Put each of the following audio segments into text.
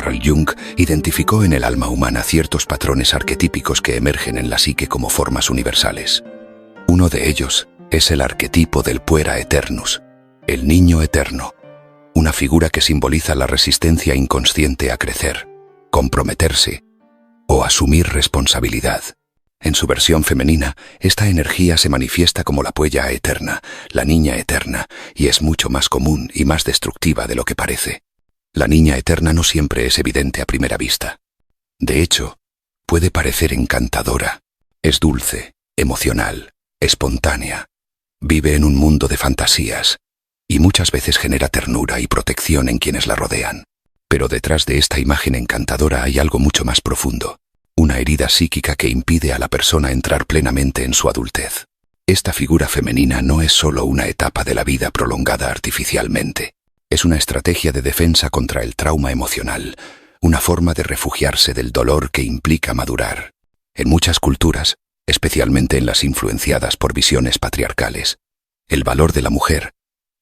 Carl Jung identificó en el alma humana ciertos patrones arquetípicos que emergen en la psique como formas universales. Uno de ellos es el arquetipo del puera eternus, el niño eterno, una figura que simboliza la resistencia inconsciente a crecer, comprometerse o asumir responsabilidad. En su versión femenina, esta energía se manifiesta como la puella eterna, la niña eterna, y es mucho más común y más destructiva de lo que parece. La niña eterna no siempre es evidente a primera vista. De hecho, puede parecer encantadora. Es dulce, emocional, espontánea. Vive en un mundo de fantasías, y muchas veces genera ternura y protección en quienes la rodean. Pero detrás de esta imagen encantadora hay algo mucho más profundo. Una herida psíquica que impide a la persona entrar plenamente en su adultez. Esta figura femenina no es solo una etapa de la vida prolongada artificialmente. Es una estrategia de defensa contra el trauma emocional, una forma de refugiarse del dolor que implica madurar. En muchas culturas, especialmente en las influenciadas por visiones patriarcales, el valor de la mujer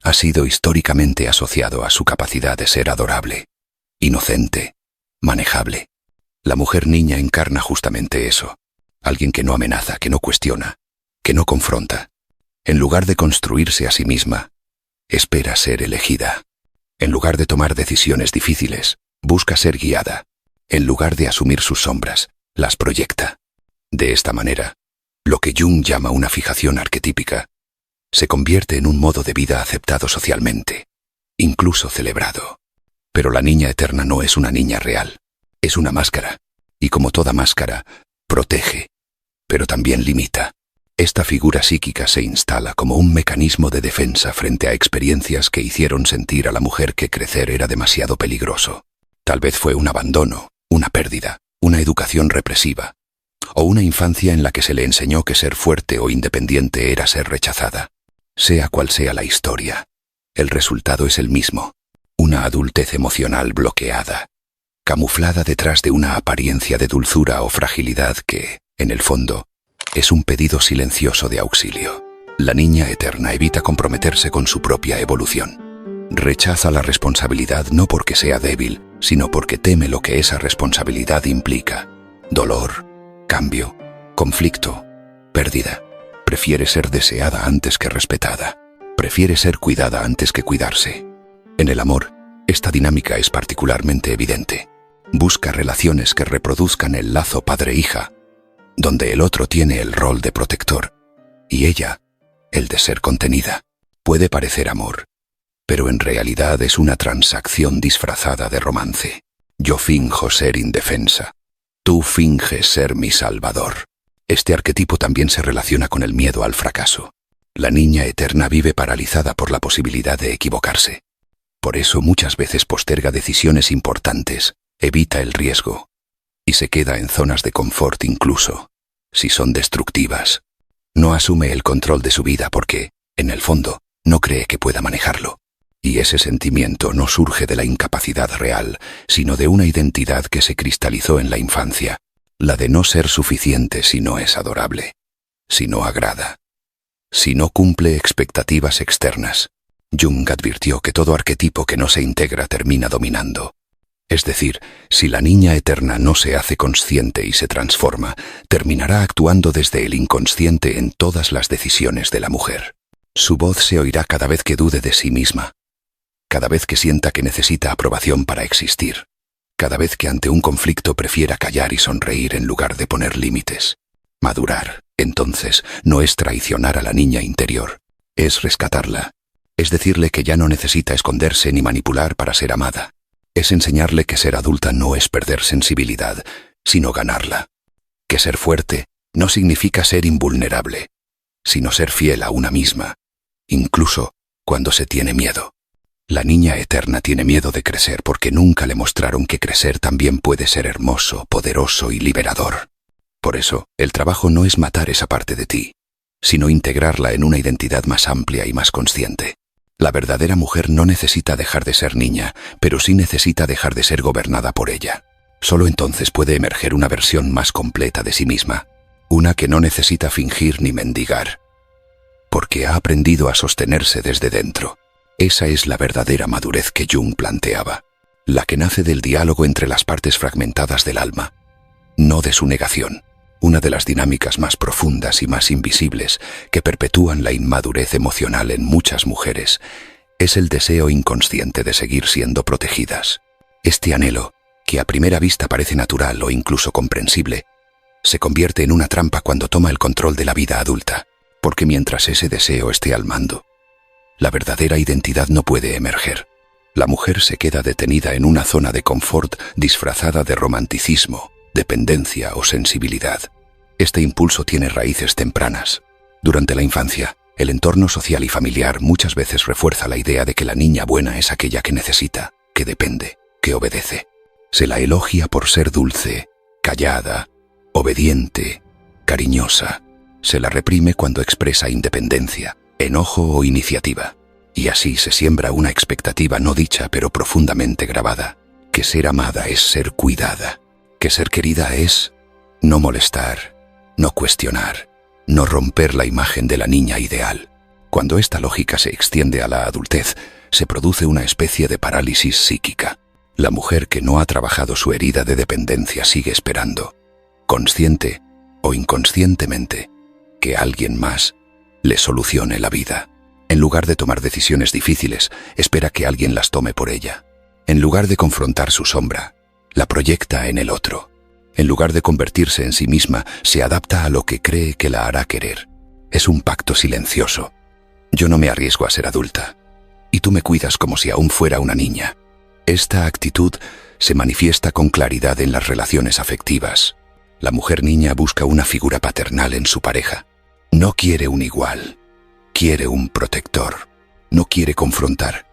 ha sido históricamente asociado a su capacidad de ser adorable, inocente, manejable. La mujer niña encarna justamente eso, alguien que no amenaza, que no cuestiona, que no confronta. En lugar de construirse a sí misma, espera ser elegida. En lugar de tomar decisiones difíciles, busca ser guiada. En lugar de asumir sus sombras, las proyecta. De esta manera, lo que Jung llama una fijación arquetípica, se convierte en un modo de vida aceptado socialmente, incluso celebrado. Pero la niña eterna no es una niña real. Es una máscara, y como toda máscara, protege, pero también limita. Esta figura psíquica se instala como un mecanismo de defensa frente a experiencias que hicieron sentir a la mujer que crecer era demasiado peligroso. Tal vez fue un abandono, una pérdida, una educación represiva, o una infancia en la que se le enseñó que ser fuerte o independiente era ser rechazada. Sea cual sea la historia, el resultado es el mismo: una adultez emocional bloqueada, camuflada detrás de una apariencia de dulzura o fragilidad que, en el fondo, es un pedido silencioso de auxilio. La niña eterna evita comprometerse con su propia evolución. Rechaza la responsabilidad no porque sea débil, sino porque teme lo que esa responsabilidad implica: dolor, cambio, conflicto, pérdida. Prefiere ser deseada antes que respetada. Prefiere ser cuidada antes que cuidarse. En el amor, esta dinámica es particularmente evidente. Busca relaciones que reproduzcan el lazo padre-hija, donde el otro tiene el rol de protector, y ella, el de ser contenida. Puede parecer amor, pero en realidad es una transacción disfrazada de romance. Yo finjo ser indefensa. Tú finges ser mi salvador. Este arquetipo también se relaciona con el miedo al fracaso. La niña eterna vive paralizada por la posibilidad de equivocarse. Por eso muchas veces posterga decisiones importantes, evita el riesgo, y se queda en zonas de confort incluso, si son destructivas. No asume el control de su vida porque, en el fondo, no cree que pueda manejarlo. Y ese sentimiento no surge de la incapacidad real, sino de una identidad que se cristalizó en la infancia, la de no ser suficiente si no es adorable, si no agrada, si no cumple expectativas externas. Jung advirtió que todo arquetipo que no se integra termina dominando. Es decir, si la niña eterna no se hace consciente y se transforma, terminará actuando desde el inconsciente en todas las decisiones de la mujer. Su voz se oirá cada vez que dude de sí misma, cada vez que sienta que necesita aprobación para existir, cada vez que ante un conflicto prefiera callar y sonreír en lugar de poner límites. Madurar, entonces, no es traicionar a la niña interior, es rescatarla. Es decirle que ya no necesita esconderse ni manipular para ser amada. Es enseñarle que ser adulta no es perder sensibilidad, sino ganarla. Que ser fuerte no significa ser invulnerable, sino ser fiel a una misma, incluso cuando se tiene miedo. La niña eterna tiene miedo de crecer porque nunca le mostraron que crecer también puede ser hermoso, poderoso y liberador. Por eso, el trabajo no es matar esa parte de ti, sino integrarla en una identidad más amplia y más consciente. La verdadera mujer no necesita dejar de ser niña, pero sí necesita dejar de ser gobernada por ella. Solo entonces puede emerger una versión más completa de sí misma, una que no necesita fingir ni mendigar, porque ha aprendido a sostenerse desde dentro. Esa es la verdadera madurez que Jung planteaba. la que nace del diálogo entre las partes fragmentadas del alma, no de su negación. Una de las dinámicas más profundas y más invisibles que perpetúan la inmadurez emocional en muchas mujeres es el deseo inconsciente de seguir siendo protegidas. Este anhelo, que a primera vista parece natural o incluso comprensible, se convierte en una trampa cuando toma el control de la vida adulta, porque mientras ese deseo esté al mando, la verdadera identidad no puede emerger. La mujer se queda detenida en una zona de confort disfrazada de romanticismo, dependencia o sensibilidad. Este impulso tiene raíces tempranas. Durante la infancia, el entorno social y familiar muchas veces refuerza la idea de que la niña buena es aquella que necesita, que depende, que obedece. Se la elogia por ser dulce, callada, obediente, cariñosa. Se la reprime cuando expresa independencia, enojo o iniciativa. Y así se siembra una expectativa no dicha pero profundamente grabada, que ser amada es ser cuidada, que ser querida es no molestar, no cuestionar, no romper la imagen de la niña ideal. Cuando esta lógica se extiende a la adultez, se produce una especie de parálisis psíquica. La mujer que no ha trabajado su herida de dependencia sigue esperando, consciente o inconscientemente, que alguien más le solucione la vida. En lugar de tomar decisiones difíciles, espera que alguien las tome por ella. En lugar de confrontar su sombra, la proyecta en el otro. En lugar de convertirse en sí misma, se adapta a lo que cree que la hará querer. Es un pacto silencioso. Yo no me arriesgo a ser adulta, y tú me cuidas como si aún fuera una niña. Esta actitud se manifiesta con claridad en las relaciones afectivas. La mujer niña busca una figura paternal en su pareja. No quiere un igual. Quiere un protector, no quiere confrontar,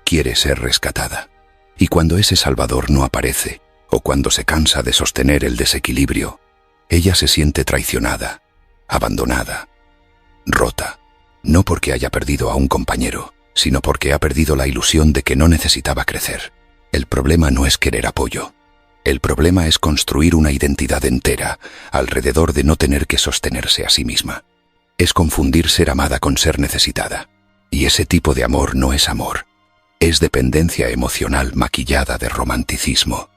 quiere ser rescatada. Y cuando ese salvador no aparece, o cuando se cansa de sostener el desequilibrio, ella se siente traicionada, abandonada, rota. No porque haya perdido a un compañero, sino porque ha perdido la ilusión de que no necesitaba crecer. El problema no es querer apoyo. El problema es construir una identidad entera alrededor de no tener que sostenerse a sí misma. Es confundir ser amada con ser necesitada. Y ese tipo de amor no es amor. Es dependencia emocional maquillada de romanticismo.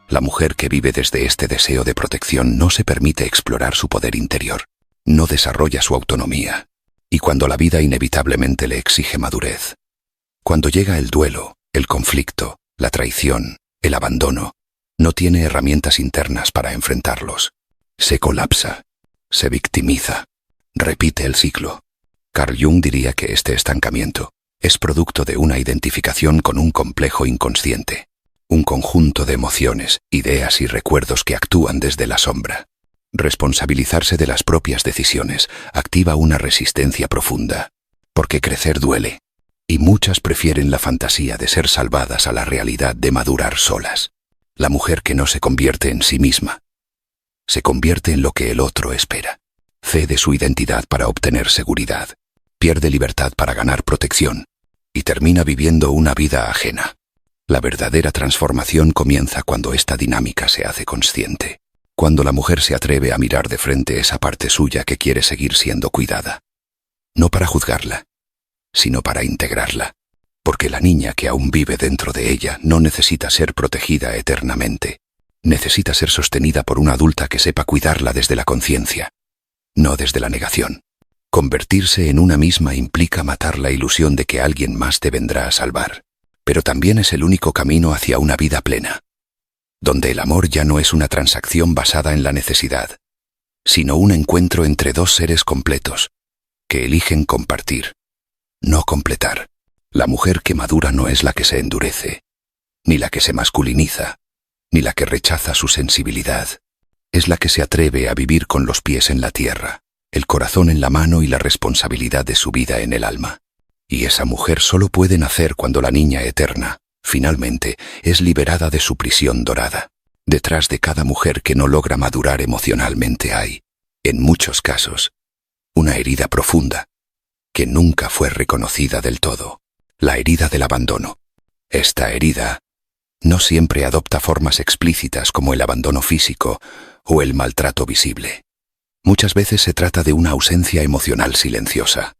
La mujer que vive desde este deseo de protección no se permite explorar su poder interior. No desarrolla su autonomía. Y cuando la vida inevitablemente le exige madurez, cuando llega el duelo, el conflicto, la traición, el abandono, no tiene herramientas internas para enfrentarlos. Se colapsa, se victimiza. Repite el ciclo. Carl Jung diría que este estancamiento es producto de una identificación con un complejo inconsciente, un conjunto de emociones, ideas y recuerdos que actúan desde la sombra. Responsabilizarse de las propias decisiones activa una resistencia profunda, porque crecer duele, y muchas prefieren la fantasía de ser salvadas a la realidad de madurar solas. La mujer que no se convierte en sí misma, se convierte en lo que el otro espera. Cede su identidad para obtener seguridad, pierde libertad para ganar protección, y termina viviendo una vida ajena. La verdadera transformación comienza cuando esta dinámica se hace consciente, cuando la mujer se atreve a mirar de frente esa parte suya que quiere seguir siendo cuidada. No para juzgarla, sino para integrarla, porque la niña que aún vive dentro de ella no necesita ser protegida eternamente. Necesita ser sostenida por una adulta que sepa cuidarla desde la conciencia, no desde la negación. Convertirse en una misma implica matar la ilusión de que alguien más te vendrá a salvar, pero también es el único camino hacia una vida plena, donde el amor ya no es una transacción basada en la necesidad, sino un encuentro entre dos seres completos, que eligen compartir, no completar. La mujer que madura no es la que se endurece, ni la que se masculiniza, ni la que rechaza su sensibilidad. Es la que se atreve a vivir con los pies en la tierra, el corazón en la mano y la responsabilidad de su vida en el alma. Y esa mujer solo puede nacer cuando la niña eterna, finalmente, es liberada de su prisión dorada. Detrás de cada mujer que no logra madurar emocionalmente hay, en muchos casos, una herida profunda, que nunca fue reconocida del todo, la herida del abandono. Esta herida no siempre adopta formas explícitas como el abandono físico o el maltrato visible. Muchas veces se trata de una ausencia emocional silenciosa,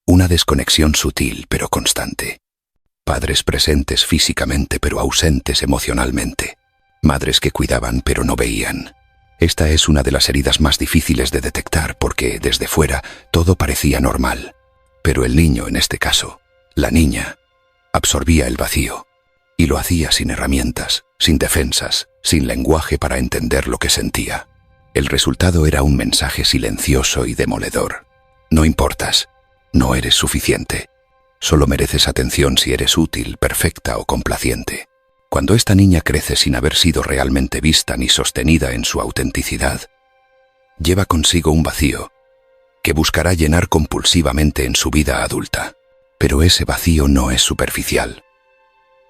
una desconexión sutil pero constante. padres presentes físicamente pero ausentes emocionalmente, madres que cuidaban pero no veían. Esta es una de las heridas más difíciles de detectar porque, desde fuera, todo parecía normal. Pero el niño, en este caso, la niña, absorbía el vacío. Y lo hacía sin herramientas, sin defensas, sin lenguaje para entender lo que sentía. El resultado era un mensaje silencioso y demoledor. No importas, no eres suficiente. Solo mereces atención si eres útil, perfecta o complaciente. Cuando esta niña crece sin haber sido realmente vista ni sostenida en su autenticidad, lleva consigo un vacío que buscará llenar compulsivamente en su vida adulta. Pero ese vacío no es superficial,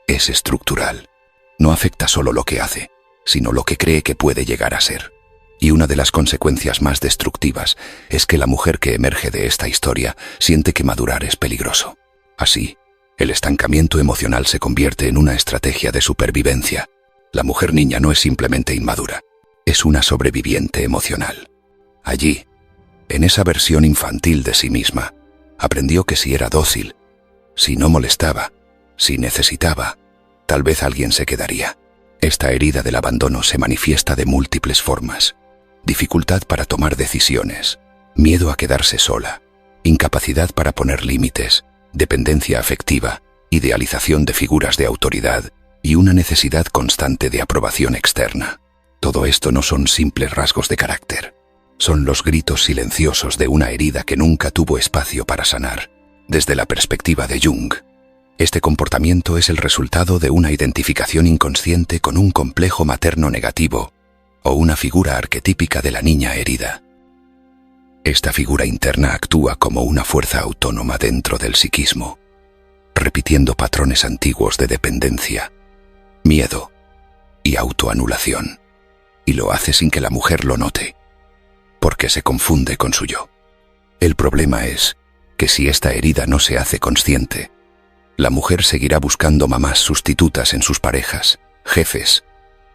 es estructural. No afecta solo lo que hace, sino lo que cree que puede llegar a ser. Y una de las consecuencias más destructivas es que la mujer que emerge de esta historia siente que madurar es peligroso. Así, el estancamiento emocional se convierte en una estrategia de supervivencia. La mujer niña no es simplemente inmadura, es una sobreviviente emocional. Allí, en esa versión infantil de sí misma, aprendió que si era dócil, si no molestaba, si necesitaba, tal vez alguien se quedaría. Esta herida del abandono se manifiesta de múltiples formas. Dificultad para tomar decisiones, miedo a quedarse sola, incapacidad para poner límites, dependencia afectiva, idealización de figuras de autoridad y una necesidad constante de aprobación externa. Todo esto no son simples rasgos de carácter. Son los gritos silenciosos de una herida que nunca tuvo espacio para sanar. Desde la perspectiva de Jung, este comportamiento es el resultado de una identificación inconsciente con un complejo materno negativo o una figura arquetípica de la niña herida. Esta figura interna actúa como una fuerza autónoma dentro del psiquismo, repitiendo patrones antiguos de dependencia, miedo y autoanulación. Y lo hace sin que la mujer lo note, porque se confunde con su yo. El problema es que si esta herida no se hace consciente, la mujer seguirá buscando mamás sustitutas en sus parejas, jefes,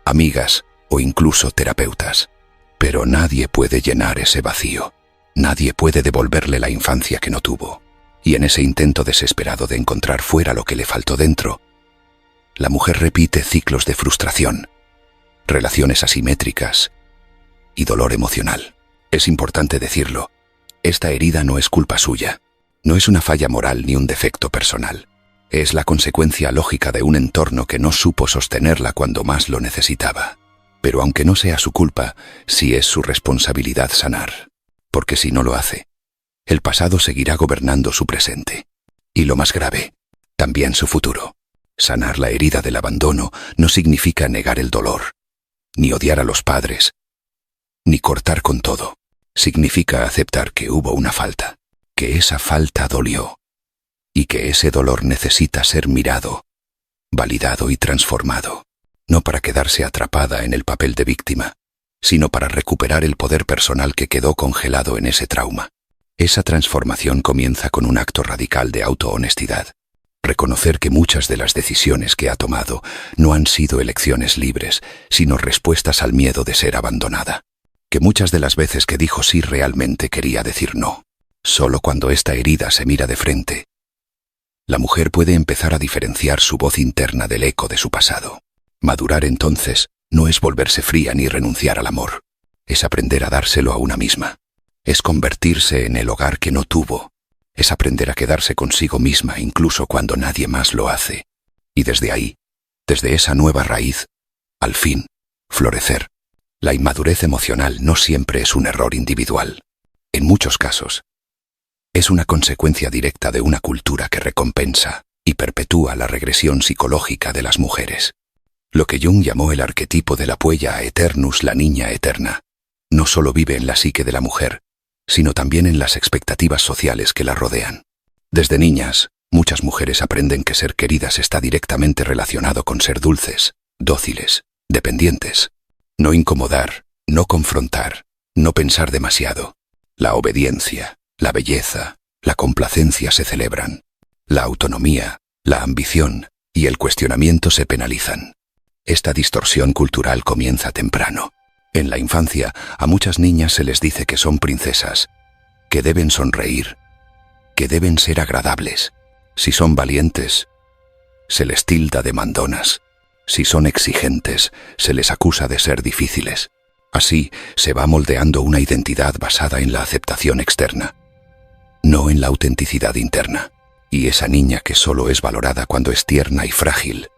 amigas o incluso terapeutas. Pero nadie puede llenar ese vacío. Nadie puede devolverle la infancia que no tuvo. Y en ese intento desesperado de encontrar fuera lo que le faltó dentro, la mujer repite ciclos de frustración, relaciones asimétricas y dolor emocional. Es importante decirlo, esta herida no es culpa suya, no es una falla moral ni un defecto personal. Es la consecuencia lógica de un entorno que no supo sostenerla cuando más lo necesitaba. Pero aunque no sea su culpa, sí es su responsabilidad sanar. Porque si no lo hace, el pasado seguirá gobernando su presente. Y lo más grave, también su futuro. Sanar la herida del abandono no significa negar el dolor, ni odiar a los padres, ni cortar con todo. Significa aceptar que hubo una falta, que esa falta dolió, y que ese dolor necesita ser mirado, validado y transformado. No para quedarse atrapada en el papel de víctima, sino para recuperar el poder personal que quedó congelado en ese trauma. Esa transformación comienza con un acto radical de autohonestidad. Reconocer que muchas de las decisiones que ha tomado no han sido elecciones libres, sino respuestas al miedo de ser abandonada. Que muchas de las veces que dijo sí realmente quería decir no. Solo cuando esta herida se mira de frente, la mujer puede empezar a diferenciar su voz interna del eco de su pasado. Madurar entonces no es volverse fría ni renunciar al amor. Es aprender a dárselo a una misma. Es convertirse en el hogar que no tuvo. Es aprender a quedarse consigo misma incluso cuando nadie más lo hace. Y desde ahí, desde esa nueva raíz, al fin, florecer. La inmadurez emocional no siempre es un error individual. En muchos casos, es una consecuencia directa de una cultura que recompensa y perpetúa la regresión psicológica de las mujeres. Lo que Jung llamó el arquetipo de la puella aeternus, la niña eterna, no solo vive en la psique de la mujer, sino también en las expectativas sociales que la rodean. Desde niñas, muchas mujeres aprenden que ser queridas está directamente relacionado con ser dulces, dóciles, dependientes. No incomodar, no confrontar, no pensar demasiado. La obediencia, la belleza, la complacencia se celebran. La autonomía, la ambición y el cuestionamiento se penalizan. Esta distorsión cultural comienza temprano. En la infancia, a muchas niñas se les dice que son princesas, que deben sonreír, que deben ser agradables. Si son valientes, se les tilda de mandonas. Si son exigentes, se les acusa de ser difíciles. Así se va moldeando una identidad basada en la aceptación externa, no en la autenticidad interna. Y esa niña que solo es valorada cuando es tierna y frágil,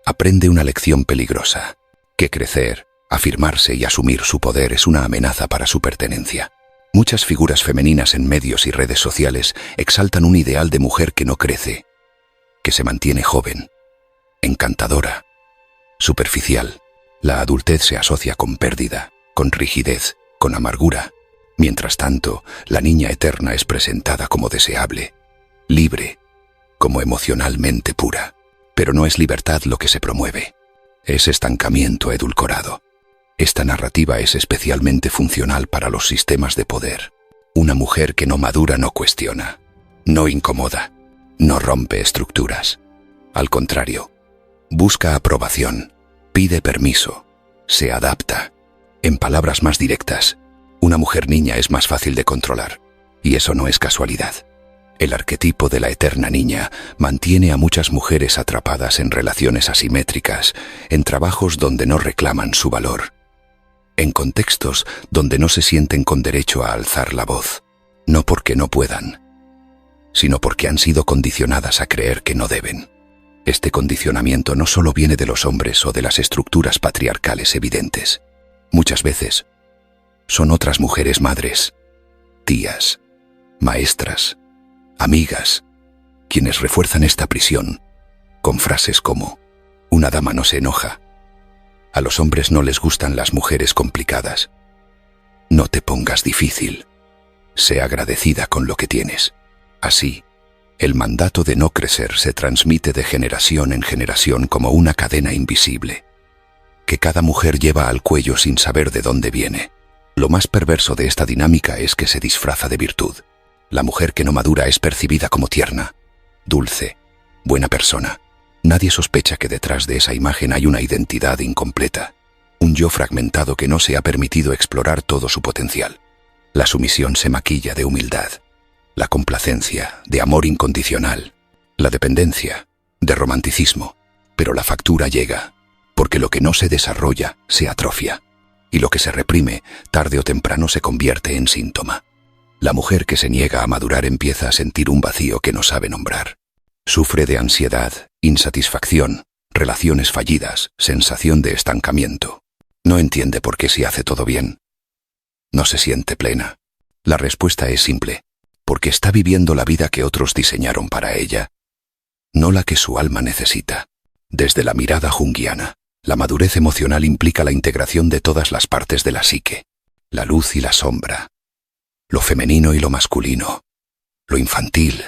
aprende una lección peligrosa, que crecer, afirmarse y asumir su poder es una amenaza para su pertenencia. Muchas figuras femeninas en medios y redes sociales exaltan un ideal de mujer que no crece, que se mantiene joven, encantadora, superficial. La adultez se asocia con pérdida, con rigidez, con amargura. Mientras tanto, la niña eterna es presentada como deseable, libre, como emocionalmente pura. Pero no es libertad lo que se promueve, es estancamiento edulcorado. Esta narrativa es especialmente funcional para los sistemas de poder. Una mujer que no madura no cuestiona, no incomoda, no rompe estructuras. Al contrario, busca aprobación, pide permiso, se adapta. En palabras más directas, una mujer niña es más fácil de controlar, y eso no es casualidad. El arquetipo de la eterna niña mantiene a muchas mujeres atrapadas en relaciones asimétricas, en trabajos donde no reclaman su valor, en contextos donde no se sienten con derecho a alzar la voz, no porque no puedan, sino porque han sido condicionadas a creer que no deben. Este condicionamiento no solo viene de los hombres o de las estructuras patriarcales evidentes. Muchas veces son otras mujeres madres, tías, maestras, amigas, quienes refuerzan esta prisión con frases como: una dama no se enoja, a los hombres no les gustan las mujeres complicadas, no te pongas difícil, sé agradecida con lo que tienes. Así, el mandato de no crecer se transmite de generación en generación como una cadena invisible, que cada mujer lleva al cuello sin saber de dónde viene. Lo más perverso de esta dinámica es que se disfraza de virtud. La mujer que no madura es percibida como tierna, dulce, buena persona. Nadie sospecha que detrás de esa imagen hay una identidad incompleta, un yo fragmentado que no se ha permitido explorar todo su potencial. La sumisión se maquilla de humildad, la complacencia de amor incondicional, la dependencia de romanticismo. Pero la factura llega, porque lo que no se desarrolla se atrofia, y lo que se reprime tarde o temprano se convierte en síntoma. La mujer que se niega a madurar empieza a sentir un vacío que no sabe nombrar. Sufre de ansiedad, insatisfacción, relaciones fallidas, sensación de estancamiento. No entiende por qué si hace todo bien no se siente plena. La respuesta es simple: porque está viviendo la vida que otros diseñaron para ella, no la que su alma necesita. Desde la mirada junguiana, la madurez emocional implica la integración de todas las partes de la psique, la luz y la sombra, lo femenino y lo masculino, lo infantil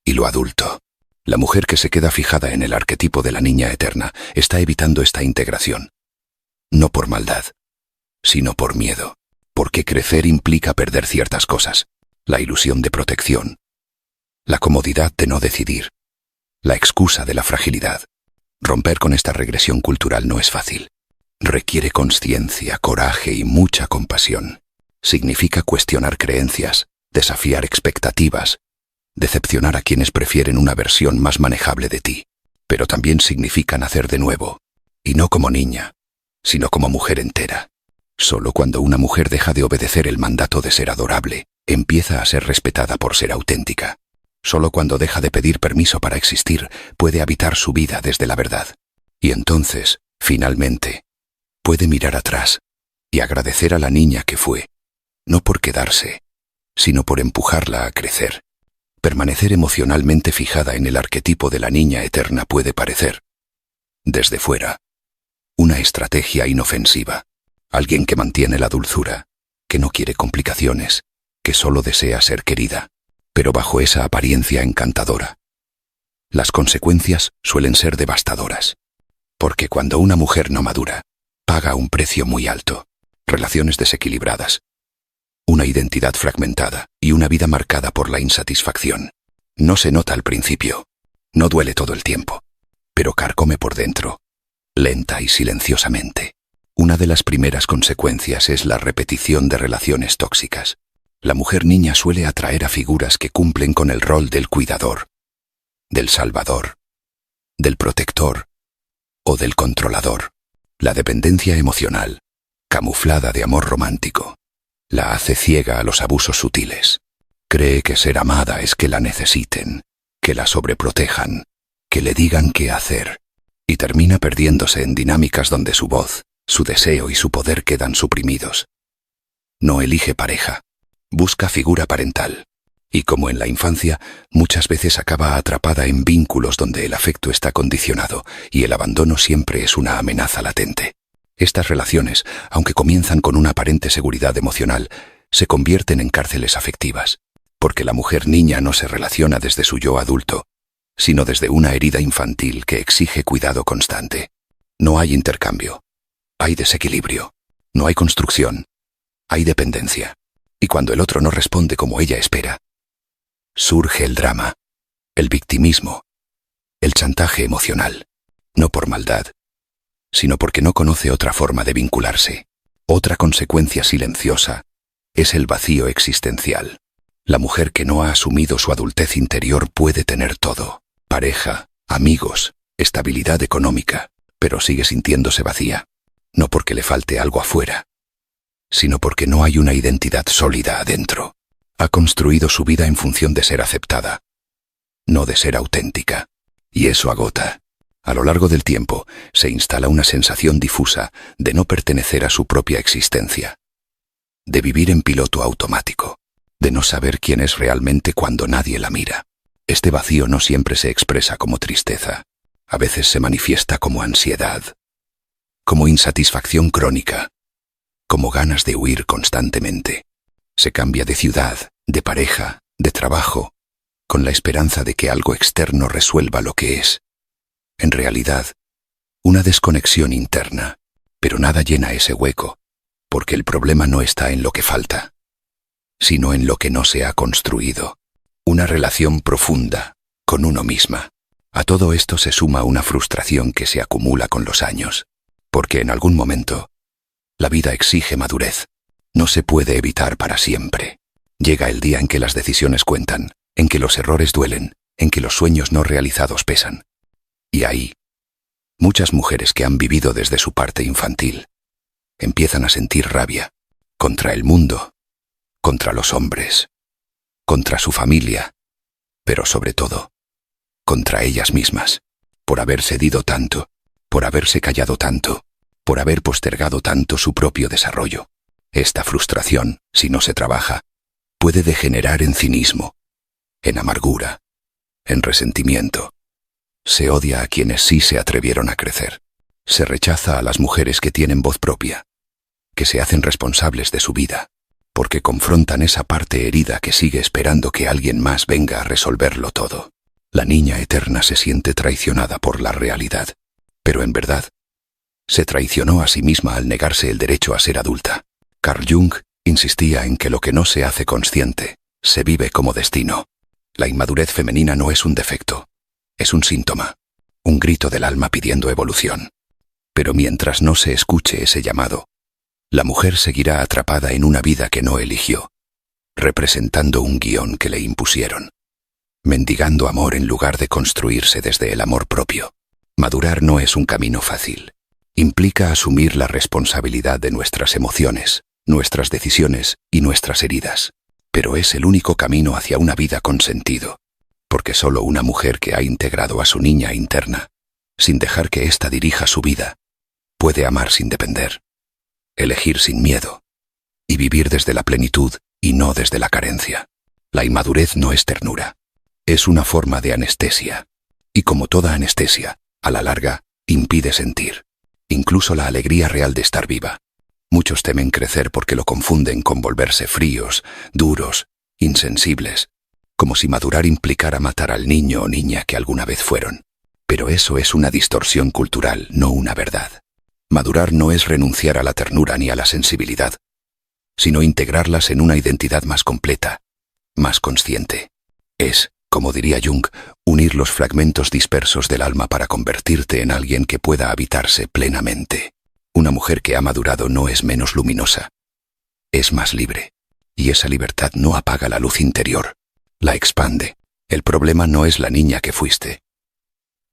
y lo adulto. La mujer que se queda fijada en el arquetipo de la niña eterna está evitando esta integración, no por maldad, sino por miedo, porque crecer implica perder ciertas cosas: la ilusión de protección, la comodidad de no decidir, la excusa de la fragilidad. Romper con esta regresión cultural no es fácil. Requiere consciencia, coraje y mucha compasión. Significa cuestionar creencias, desafiar expectativas, decepcionar a quienes prefieren una versión más manejable de ti. Pero también significa nacer de nuevo, y no como niña, sino como mujer entera. Solo cuando una mujer deja de obedecer el mandato de ser adorable, empieza a ser respetada por ser auténtica. Solo cuando deja de pedir permiso para existir, puede habitar su vida desde la verdad. Y entonces, finalmente, puede mirar atrás y agradecer a la niña que fue, no por quedarse, sino por empujarla a crecer. Permanecer emocionalmente fijada en el arquetipo de la niña eterna puede parecer, desde fuera, una estrategia inofensiva. Alguien que mantiene la dulzura, que no quiere complicaciones, que solo desea ser querida. Pero bajo esa apariencia encantadora, las consecuencias suelen ser devastadoras. Porque cuando una mujer no madura, paga un precio muy alto: relaciones desequilibradas, una identidad fragmentada y una vida marcada por la insatisfacción. No se nota al principio, no duele todo el tiempo, pero carcome por dentro, lenta y silenciosamente. Una de las primeras consecuencias es la repetición de relaciones tóxicas. La mujer niña suele atraer a figuras que cumplen con el rol del cuidador, del salvador, del protector o del controlador. La dependencia emocional, camuflada de amor romántico, la hace ciega a los abusos sutiles. Cree que ser amada es que la necesiten, que la sobreprotejan, que le digan qué hacer, y termina perdiéndose en dinámicas donde su voz, su deseo y su poder quedan suprimidos. No elige pareja, busca figura parental, y como en la infancia, muchas veces acaba atrapada en vínculos donde el afecto está condicionado y el abandono siempre es una amenaza latente. Estas relaciones, aunque comienzan con una aparente seguridad emocional, se convierten en cárceles afectivas, porque la mujer niña no se relaciona desde su yo adulto, sino desde una herida infantil que exige cuidado constante. No hay intercambio, hay desequilibrio, no hay construcción, hay dependencia. Y cuando el otro no responde como ella espera, surge el drama, el victimismo, el chantaje emocional, no por maldad, sino porque no conoce otra forma de vincularse. Otra consecuencia silenciosa es el vacío existencial. La mujer que no ha asumido su adultez interior puede tener todo: pareja, amigos, estabilidad económica, pero sigue sintiéndose vacía, no porque le falte algo afuera, sino porque no hay una identidad sólida adentro. Ha construido su vida en función de ser aceptada, no de ser auténtica, y eso agota. A lo largo del tiempo se instala una sensación difusa de no pertenecer a su propia existencia, de vivir en piloto automático, de no saber quién es realmente cuando nadie la mira. Este vacío no siempre se expresa como tristeza, a veces se manifiesta como ansiedad, como insatisfacción crónica, como ganas de huir constantemente. Se cambia de ciudad, de pareja, de trabajo, con la esperanza de que algo externo resuelva lo que es. En realidad, una desconexión interna, pero nada llena ese hueco, porque el problema no está en lo que falta, sino en lo que no se ha construido. Una relación profunda con uno misma. A todo esto se suma una frustración que se acumula con los años, porque en algún momento la vida exige madurez. No se puede evitar para siempre. Llega el día en que las decisiones cuentan, en que los errores duelen, en que los sueños no realizados pesan. Y ahí, muchas mujeres que han vivido desde su parte infantil empiezan a sentir rabia contra el mundo, contra los hombres, contra su familia, pero sobre todo, contra ellas mismas, por haber cedido tanto, por haberse callado tanto, por haber postergado tanto su propio desarrollo. Esta frustración, si no se trabaja, puede degenerar en cinismo, en amargura, en resentimiento. Se odia a quienes sí se atrevieron a crecer. Se rechaza a las mujeres que tienen voz propia, que se hacen responsables de su vida, porque confrontan esa parte herida que sigue esperando que alguien más venga a resolverlo todo. La niña eterna se siente traicionada por la realidad, pero en verdad, se traicionó a sí misma al negarse el derecho a ser adulta. Carl Jung insistía en que lo que no se hace consciente, se vive como destino. La inmadurez femenina no es un defecto, es un síntoma, un grito del alma pidiendo evolución. Pero mientras no se escuche ese llamado, la mujer seguirá atrapada en una vida que no eligió, representando un guión que le impusieron, mendigando amor en lugar de construirse desde el amor propio. Madurar no es un camino fácil. Implica asumir la responsabilidad de nuestras emociones, nuestras decisiones y nuestras heridas. Pero es el único camino hacia una vida con sentido, porque solo una mujer que ha integrado a su niña interna, sin dejar que ésta dirija su vida, puede amar sin depender, elegir sin miedo, y vivir desde la plenitud y no desde la carencia. La inmadurez no es ternura, es una forma de anestesia, y como toda anestesia, a la larga, impide sentir, incluso la alegría real de estar viva. Muchos temen crecer porque lo confunden con volverse fríos, duros, insensibles, como si madurar implicara matar al niño o niña que alguna vez fueron. Pero eso es una distorsión cultural, no una verdad. Madurar no es renunciar a la ternura ni a la sensibilidad, sino integrarlas en una identidad más completa, más consciente. Es, como diría Jung, unir los fragmentos dispersos del alma para convertirte en alguien que pueda habitarse plenamente. Una mujer que ha madurado no es menos luminosa, es más libre, y esa libertad no apaga la luz interior, la expande. El problema no es la niña que fuiste,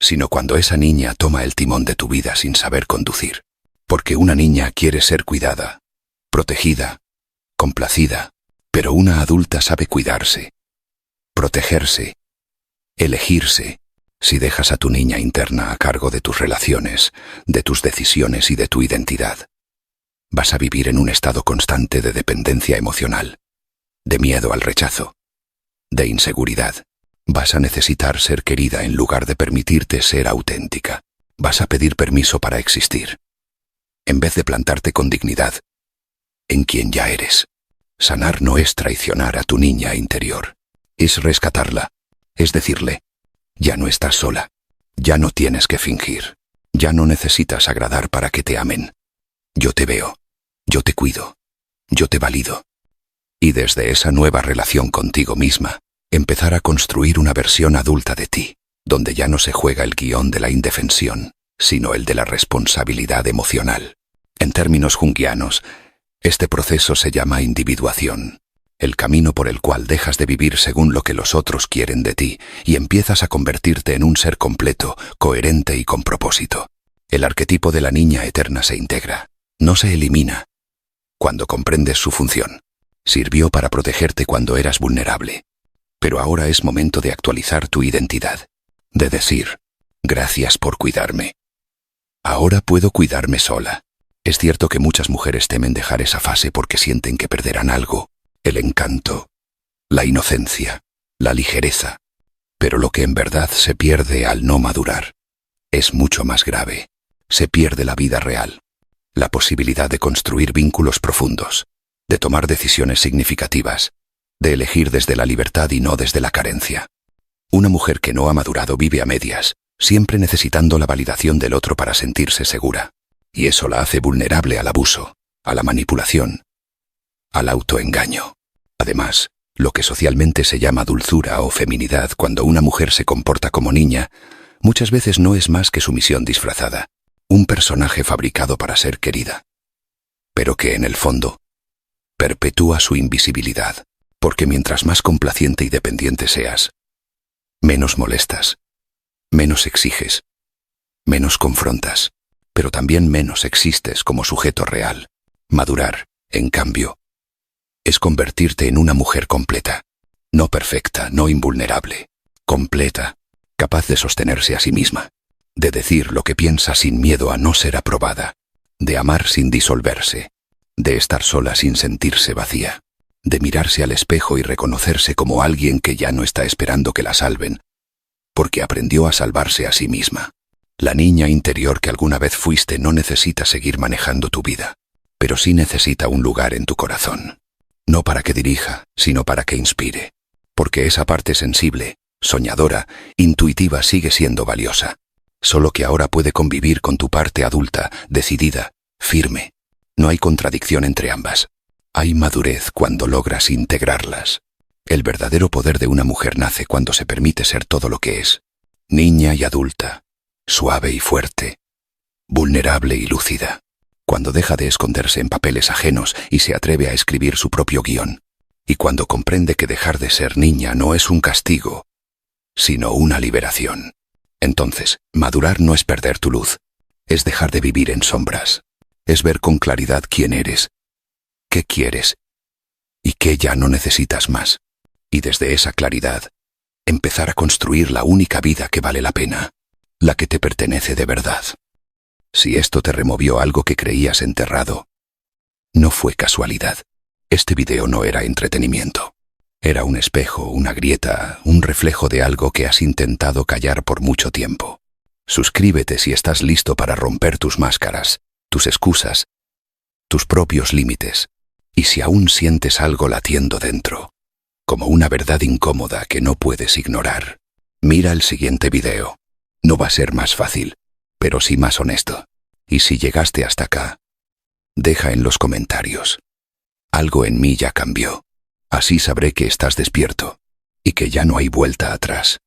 sino cuando esa niña toma el timón de tu vida sin saber conducir. Porque una niña quiere ser cuidada, protegida, complacida, pero una adulta sabe cuidarse, protegerse, elegirse. Si dejas a tu niña interna a cargo de tus relaciones, de tus decisiones y de tu identidad, vas a vivir en un estado constante de dependencia emocional, de miedo al rechazo, de inseguridad. Vas a necesitar ser querida en lugar de permitirte ser auténtica. Vas a pedir permiso para existir, en vez de plantarte con dignidad en quien ya eres. Sanar no es traicionar a tu niña interior, es rescatarla, es decirle: ya no estás sola, ya no tienes que fingir, ya no necesitas agradar para que te amen. Yo te veo, yo te cuido, yo te valido. Y desde esa nueva relación contigo misma, empezar a construir una versión adulta de ti, donde ya no se juega el guión de la indefensión, sino el de la responsabilidad emocional. En términos junguianos, este proceso se llama individuación, el camino por el cual dejas de vivir según lo que los otros quieren de ti y empiezas a convertirte en un ser completo, coherente y con propósito. El arquetipo de la niña eterna se integra, no se elimina. Cuando comprendes su función, sirvió para protegerte cuando eras vulnerable, pero ahora es momento de actualizar tu identidad, de decir: gracias por cuidarme. Ahora puedo cuidarme sola. Es cierto que muchas mujeres temen dejar esa fase porque sienten que perderán algo: el encanto, la inocencia, la ligereza. Pero lo que en verdad se pierde al no madurar es mucho más grave. Se pierde la vida real, la posibilidad de construir vínculos profundos, de tomar decisiones significativas, de elegir desde la libertad y no desde la carencia. Una mujer que no ha madurado vive a medias, siempre necesitando la validación del otro para sentirse segura. Y eso la hace vulnerable al abuso, a la manipulación, al autoengaño. Además, lo que socialmente se llama dulzura o feminidad cuando una mujer se comporta como niña, muchas veces no es más que sumisión disfrazada, un personaje fabricado para ser querida, pero que en el fondo perpetúa su invisibilidad, porque mientras más complaciente y dependiente seas, menos molestas, menos exiges, menos confrontas, pero también menos existes como sujeto real. Madurar, en cambio, es convertirte en una mujer completa, no perfecta, no invulnerable, completa, capaz de sostenerse a sí misma, de decir lo que piensa sin miedo a no ser aprobada, de amar sin disolverse, de estar sola sin sentirse vacía, de mirarse al espejo y reconocerse como alguien que ya no está esperando que la salven, porque aprendió a salvarse a sí misma. La niña interior que alguna vez fuiste no necesita seguir manejando tu vida, pero sí necesita un lugar en tu corazón. No para que dirija, sino para que inspire, porque esa parte sensible, soñadora, intuitiva sigue siendo valiosa, solo que ahora puede convivir con tu parte adulta, decidida, firme. No hay contradicción entre ambas. Hay madurez cuando logras integrarlas. El verdadero poder de una mujer nace cuando se permite ser todo lo que es, niña y adulta, suave y fuerte, vulnerable y lúcida, cuando deja de esconderse en papeles ajenos y se atreve a escribir su propio guión, y cuando comprende que dejar de ser niña no es un castigo, sino una liberación. Entonces, madurar no es perder tu luz, es dejar de vivir en sombras, es ver con claridad quién eres, qué quieres y qué ya no necesitas más, y desde esa claridad, empezar a construir la única vida que vale la pena, la que te pertenece de verdad. Si esto te removió algo que creías enterrado, no fue casualidad. Este video no era entretenimiento. Era un espejo, una grieta, un reflejo de algo que has intentado callar por mucho tiempo. Suscríbete si estás listo para romper tus máscaras, tus excusas, tus propios límites, y si aún sientes algo latiendo dentro, como una verdad incómoda que no puedes ignorar, mira el siguiente video. No va a ser más fácil, pero sí más honesto. Y si llegaste hasta acá, deja en los comentarios: algo en mí ya cambió. Así sabré que estás despierto y que ya no hay vuelta atrás.